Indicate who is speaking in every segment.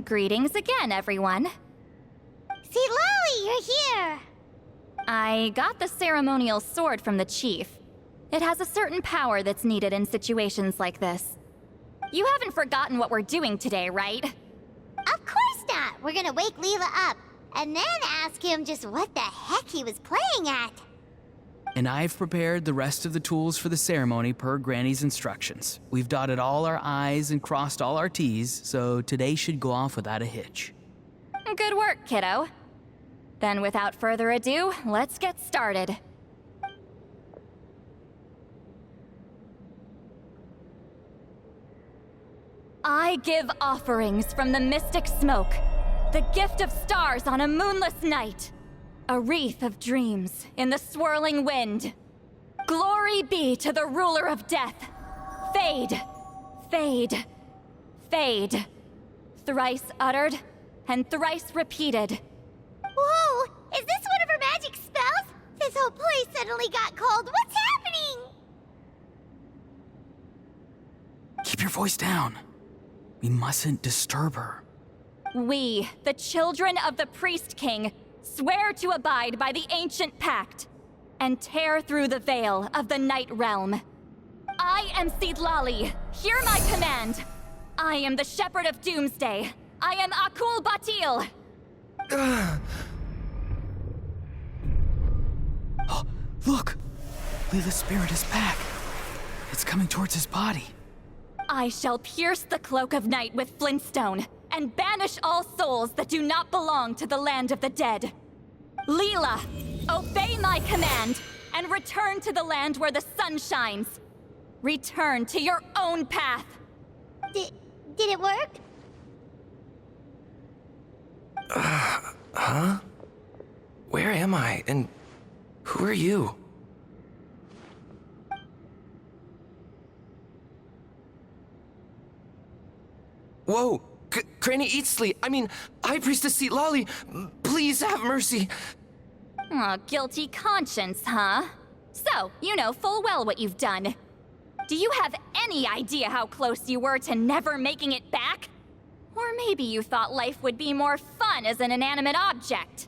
Speaker 1: Greetings again, everyone.
Speaker 2: See, Lolly, you're here!
Speaker 1: I got the ceremonial sword from the chief. It has a certain power that's needed in situations like this. You haven't forgotten what we're doing today, right?
Speaker 2: Of course not! We're gonna wake Leela up, and then ask him just what the heck he was playing at.
Speaker 3: And I've prepared the rest of the tools for the ceremony per Granny's instructions. We've dotted all our I's and crossed all our T's, so today should go off without a hitch.
Speaker 1: Good work, kiddo. Then without further ado, let's get started. I give offerings from the mystic smoke, the gift of stars on a moonless night, a wreath of dreams in the swirling wind. Glory be to the ruler of death. Fade, fade, fade. Thrice uttered and thrice repeated.
Speaker 2: Whoa! Is this one of her magic spells? This whole place suddenly got cold. What's happening?
Speaker 3: Keep your voice down. We mustn't disturb her.
Speaker 1: We, the children of the Priest King, swear to abide by the ancient pact and tear through the veil of the Night Realm. I am Seedlali. Hear my command. I am the Shepherd of Doomsday. I am Akul Batil.
Speaker 3: Oh, look! Leela's spirit is back. It's coming towards his body.
Speaker 1: I shall pierce the cloak of night with flintstone and banish all souls that do not belong to the land of the dead. Leela, obey my command and return to the land where the sun shines. Return to your own path.
Speaker 2: Did it work?
Speaker 4: Huh? Where am I? And who are you? Whoa! Granny Eatsley, High Priestess Seedlali, please have mercy.
Speaker 1: Aw, guilty conscience, huh? So, you know full well what you've done. Do you have any idea how close you were to never making it back? Or maybe you thought life would be more fun as an inanimate object.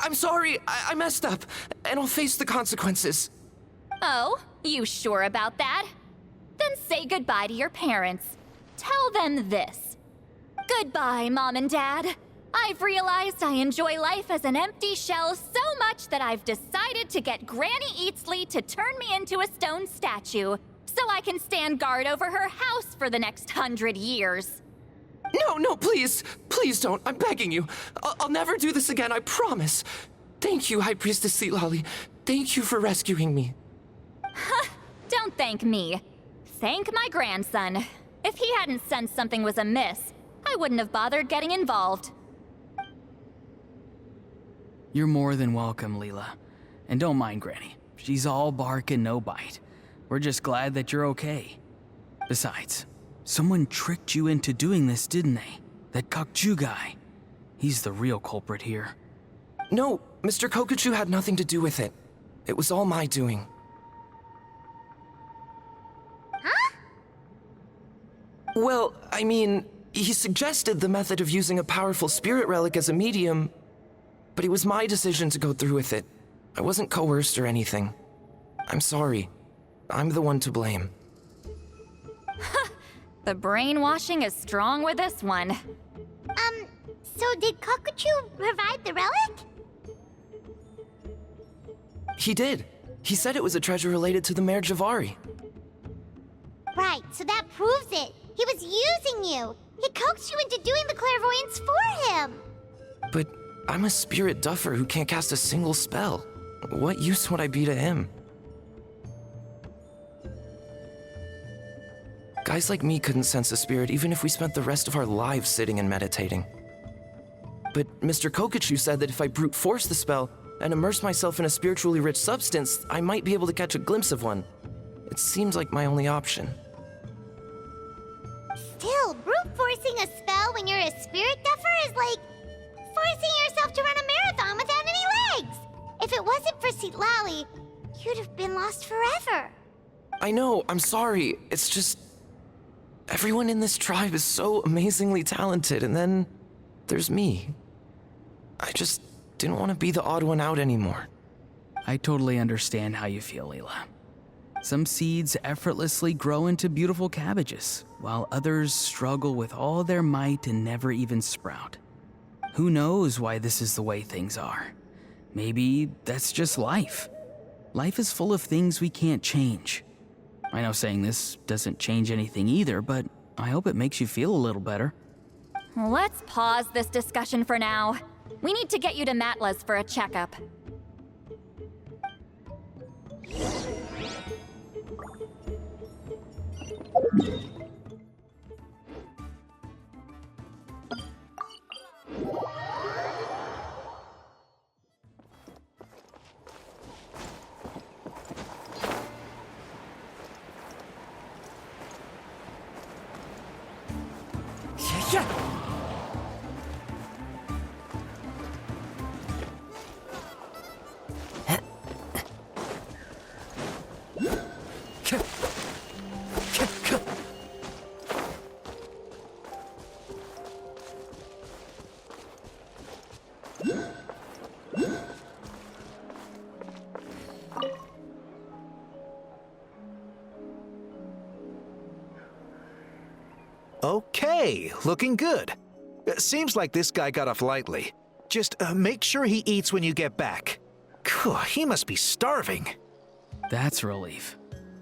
Speaker 4: I'm sorry, I messed up, and I'll face the consequences.
Speaker 1: Oh, you sure about that? Then say goodbye to your parents. Tell them this. Goodbye, Mom and Dad. I've realized I enjoy life as an empty shell so much that I've decided to get Granny Eatsley to turn me into a stone statue, so I can stand guard over her house for the next 100 years.
Speaker 4: No, please! Please don't, I'm begging you. I'll never do this again, I promise. Thank you, High Priestess Seedlali. Thank you for rescuing me.
Speaker 1: Don't thank me. Thank my grandson. If he hadn't sensed something was amiss, I wouldn't have bothered getting involved.
Speaker 3: You're more than welcome, Leela. And don't mind Granny. She's all bark and no bite. We're just glad that you're okay. Besides, someone tricked you into doing this, didn't they? That Kokju guy. He's the real culprit here.
Speaker 4: No, Mr. Kokuchu had nothing to do with it. It was all my doing.
Speaker 2: Huh?
Speaker 4: Well, he suggested the method of using a powerful spirit relic as a medium, but it was my decision to go through with it. I wasn't coerced or anything. I'm sorry. I'm the one to blame.
Speaker 1: The brainwashing is strong with this one.
Speaker 2: So did Kokuchu provide the relic?
Speaker 4: He did. He said it was a treasure related to the Mare Javari.
Speaker 2: Right, so that proves it. He was using you. He coaxed you into doing the clairvoyance for him.
Speaker 4: But I'm a spirit duffer who can't cast a single spell. What use would I be to him? Guys like me couldn't sense a spirit even if we spent the rest of our lives sitting and meditating. But Mr. Kokuchu said that if I brute force the spell and immerse myself in a spiritually rich substance, I might be able to catch a glimpse of one. It seems like my only option.
Speaker 2: Still, brute forcing a spell when you're a spirit duffer is like forcing yourself to run a marathon without any legs. If it wasn't for Seedlali, you'd have been lost forever.
Speaker 4: I know, I'm sorry. It's just... Everyone in this tribe is so amazingly talented, and then there's me. I just didn't want to be the odd one out anymore.
Speaker 3: I totally understand how you feel, Leela. Some seeds effortlessly grow into beautiful cabbages, while others struggle with all their might and never even sprout. Who knows why this is the way things are? Maybe that's just life. Life is full of things we can't change. I know saying this doesn't change anything either, but I hope it makes you feel a little better.
Speaker 1: Let's pause this discussion for now. We need to get you to Matla's for a checkup.
Speaker 5: Okay, looking good. Seems like this guy got off lightly. Just make sure he eats when you get back. Phew, he must be starving.
Speaker 3: That's a relief.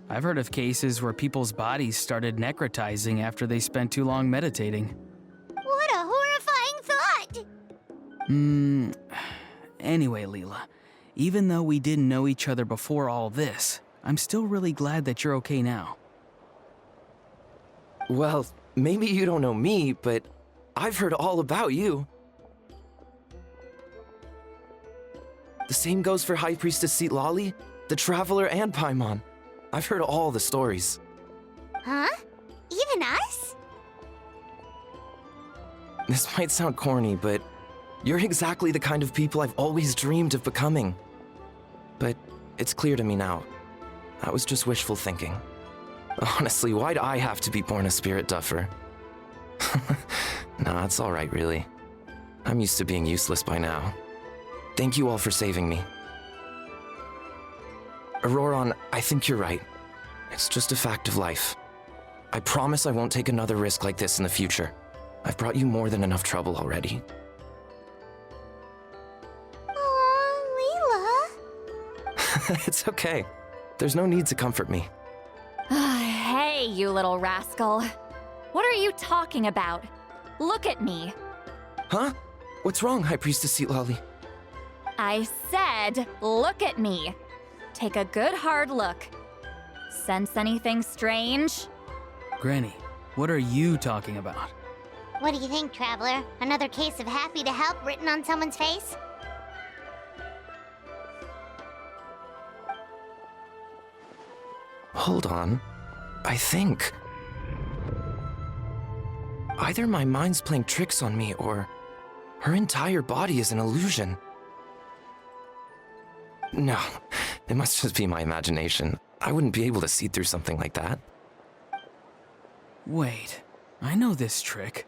Speaker 3: I've heard of cases where people's bodies started necrotizing after they spent too long meditating.
Speaker 2: What a horrifying thought!
Speaker 3: Anyway, Leela, even though we didn't know each other before all this, I'm still really glad that you're okay now.
Speaker 4: Well, maybe you don't know me, but I've heard all about you. The same goes for High Priestess Citlali, the Traveler, and Paimon. I've heard all the stories.
Speaker 2: Huh? Even us?
Speaker 4: This might sound corny, but you're exactly the kind of people I've always dreamed of becoming. But it's clear to me now. That was just wishful thinking. Honestly, why'd I have to be born a spirit duffer? Nah, it's alright, really. I'm used to being useless by now. Thank you all for saving me. Auroron, I think you're right. It's just a fact of life. I promise I won't take another risk like this in the future. I've brought you more than enough trouble already.
Speaker 2: Aw, Leela.
Speaker 4: It's okay. There's no need to comfort me.
Speaker 1: Hey, you little rascal. What are you talking about? Look at me.
Speaker 4: Huh? What's wrong, High Priestess Citlali?
Speaker 1: I said, look at me. Take a good hard look. Sense anything strange?
Speaker 3: Granny, what are you talking about?
Speaker 2: What do you think, Traveler? Another case of happy to help written on someone's face?
Speaker 4: Hold on. I think... either my mind's playing tricks on me, or her entire body is an illusion. No, it must just be my imagination. I wouldn't be able to see through something like that.
Speaker 3: Wait, I know this trick.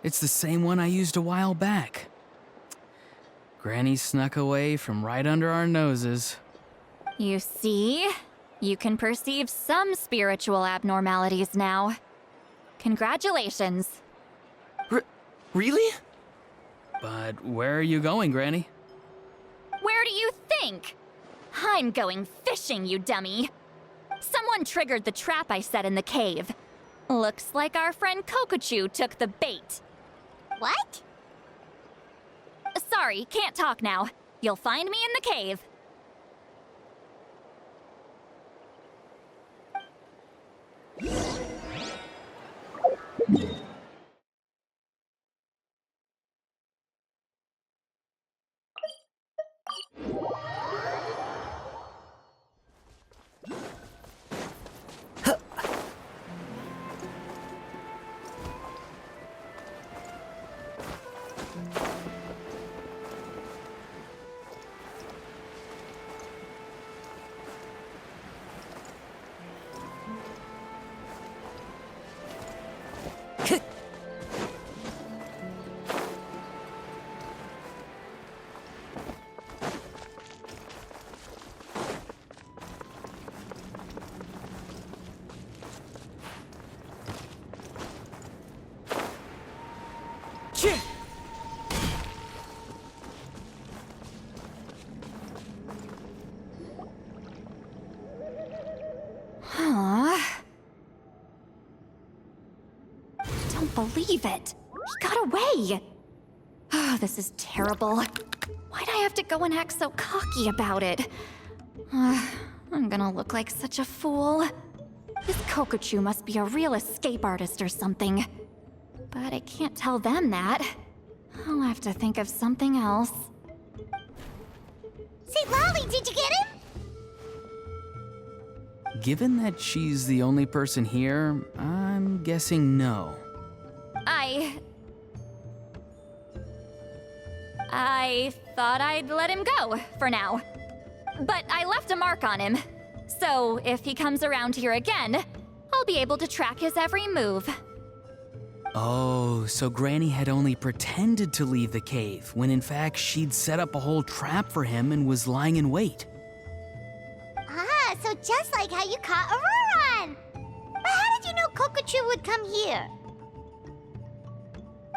Speaker 3: It's the same one I used a while back. Granny snuck away from right under our noses.
Speaker 1: You see? You can perceive some spiritual abnormalities now. Congratulations.
Speaker 4: Really?
Speaker 3: But where are you going, Granny?
Speaker 1: Where do you think? I'm going fishing, you dummy. Someone triggered the trap I set in the cave. Looks like our friend Kokochu took the bait.
Speaker 2: What?
Speaker 1: Sorry, can't talk now. You'll find me in the cave. Don't believe it. He got away. Oh, this is terrible. Why'd I have to go and act so cocky about it? I'm gonna look like such a fool. This Kokochu must be a real escape artist or something. But I can't tell them that. I'll have to think of something else.
Speaker 2: St. Lolly, did you get him?
Speaker 3: Given that she's the only person here, I'm guessing no.
Speaker 1: I thought I'd let him go, for now. But I left a mark on him. So if he comes around here again, I'll be able to track his every move.
Speaker 3: Oh, so Granny had only pretended to leave the cave, when in fact she'd set up a whole trap for him and was lying in wait.
Speaker 2: Ah, so just like how you caught Auroron! But how did you know Kokochu would come here?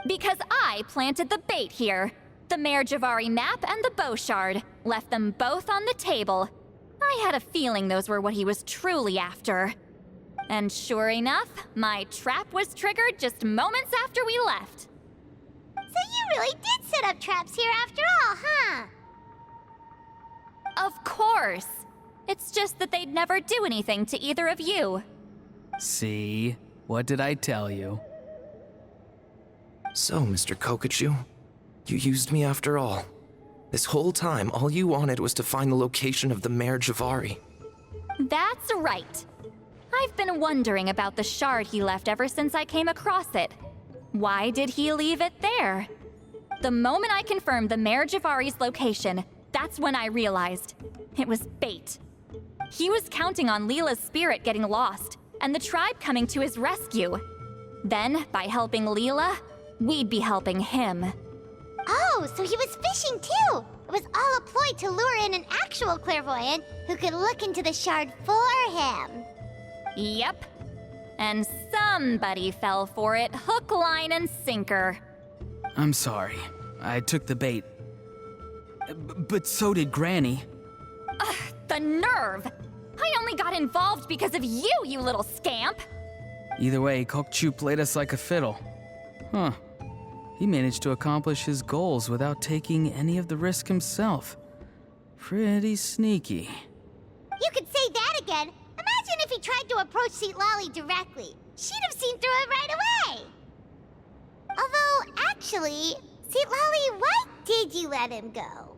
Speaker 1: Because I planted the bait here. The Mare Javari map and the bow shard. Left them both on the table. I had a feeling those were what he was truly after. And sure enough, my trap was triggered just moments after we left.
Speaker 2: So you really did set up traps here after all, huh?
Speaker 1: Of course. It's just that they'd never do anything to either of you.
Speaker 3: See? What did I tell you?
Speaker 4: So, Mr. Kokochu, you used me after all. This whole time, all you wanted was to find the location of the Mare Javari.
Speaker 1: That's right. I've been wondering about the shard he left ever since I came across it. Why did he leave it there? The moment I confirmed the Mare Javari's location, that's when I realized it was bait. He was counting on Leela's spirit getting lost, and the tribe coming to his rescue. Then, by helping Leela, we'd be helping him.
Speaker 2: Oh, so he was fishing too! It was all a ploy to lure in an actual clairvoyant who could look into the shard for him.
Speaker 1: Yep. And somebody fell for it, hook, line, and sinker.
Speaker 3: I'm sorry. I took the bait. But so did Granny.
Speaker 1: Ugh, the nerve! I only got involved because of you, you little scamp!
Speaker 3: Either way, Kokchu played us like a fiddle. Huh. He managed to accomplish his goals without taking any of the risk himself. Pretty sneaky.
Speaker 2: You could say that again. Imagine if he tried to approach St. Lolly directly. She'd have seen through it right away. Although, actually, St. Lolly, why did you let him go?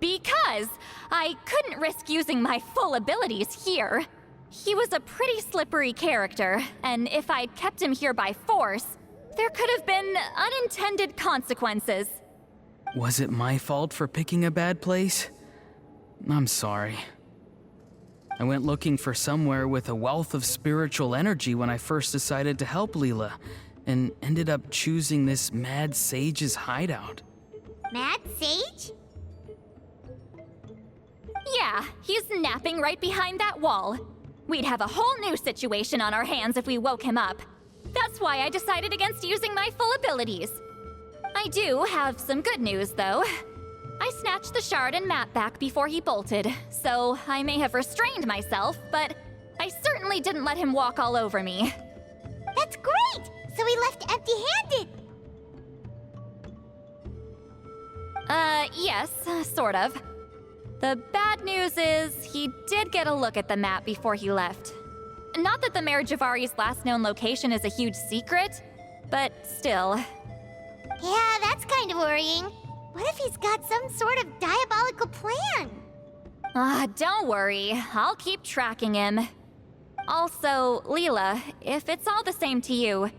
Speaker 1: Because I couldn't risk using my full abilities here. He was a pretty slippery character, and if I'd kept him here by force, there could have been unintended consequences.
Speaker 3: Was it my fault for picking a bad place? I'm sorry. I went looking for somewhere with a wealth of spiritual energy when I first decided to help Leela, and ended up choosing this mad sage's hideout.
Speaker 2: Mad Sage?
Speaker 1: Yeah, he's napping right behind that wall. We'd have a whole new situation on our hands if we woke him up. That's why I decided against using my full abilities. I do have some good news, though. I snatched the shard and map back before he bolted, so I may have restrained myself, but I certainly didn't let him walk all over me.
Speaker 2: That's great! So he left empty-handed!
Speaker 1: Yes, sort of. The bad news is, he did get a look at the map before he left. Not that the Mare Javari's last known location is a huge secret, but still.
Speaker 2: Yeah, that's kind of worrying. What if he's got some sort of diabolical plan?
Speaker 1: Don't worry, I'll keep tracking him. Also, Leela, if it's all the same to you,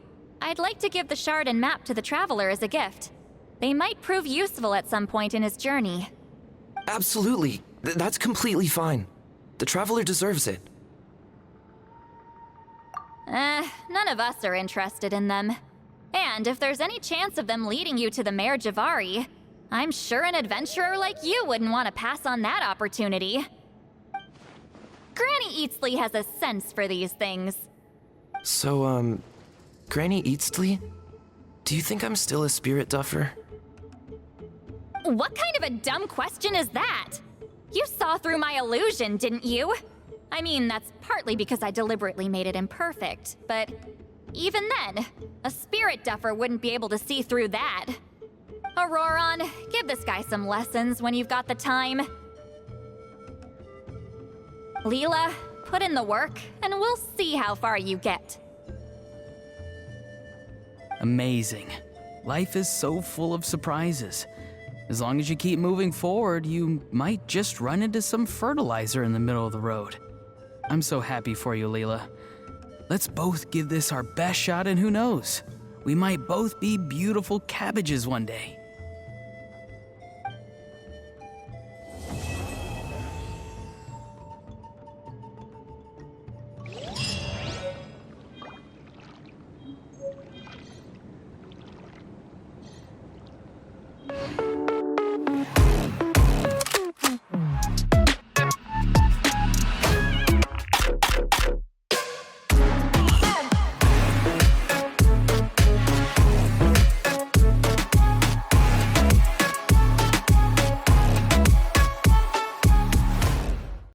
Speaker 1: I'd like to give the shard and map to the Traveler as a gift. They might prove useful at some point in his journey.
Speaker 4: Absolutely. That's completely fine. The Traveler deserves it.
Speaker 1: none of us are interested in them. And if there's any chance of them leading you to the Mare Javari, I'm sure an adventurer like you wouldn't want to pass on that opportunity. Granny Eatsley has a sense for these things.
Speaker 4: So, Granny Eatsley? Do you think I'm still a spirit duffer?
Speaker 1: What kind of a dumb question is that? You saw through my illusion, didn't you? I mean, that's partly because I deliberately made it imperfect, but even then, a spirit duffer wouldn't be able to see through that. Auroron, give this guy some lessons when you've got the time. Leela, put in the work, and we'll see how far you get.
Speaker 3: Amazing. Life is so full of surprises. As long as you keep moving forward, you might just run into some fertilizer in the middle of the road. I'm so happy for you, Leela. Let's both give this our best shot, and who knows? We might both be beautiful cabbages one day.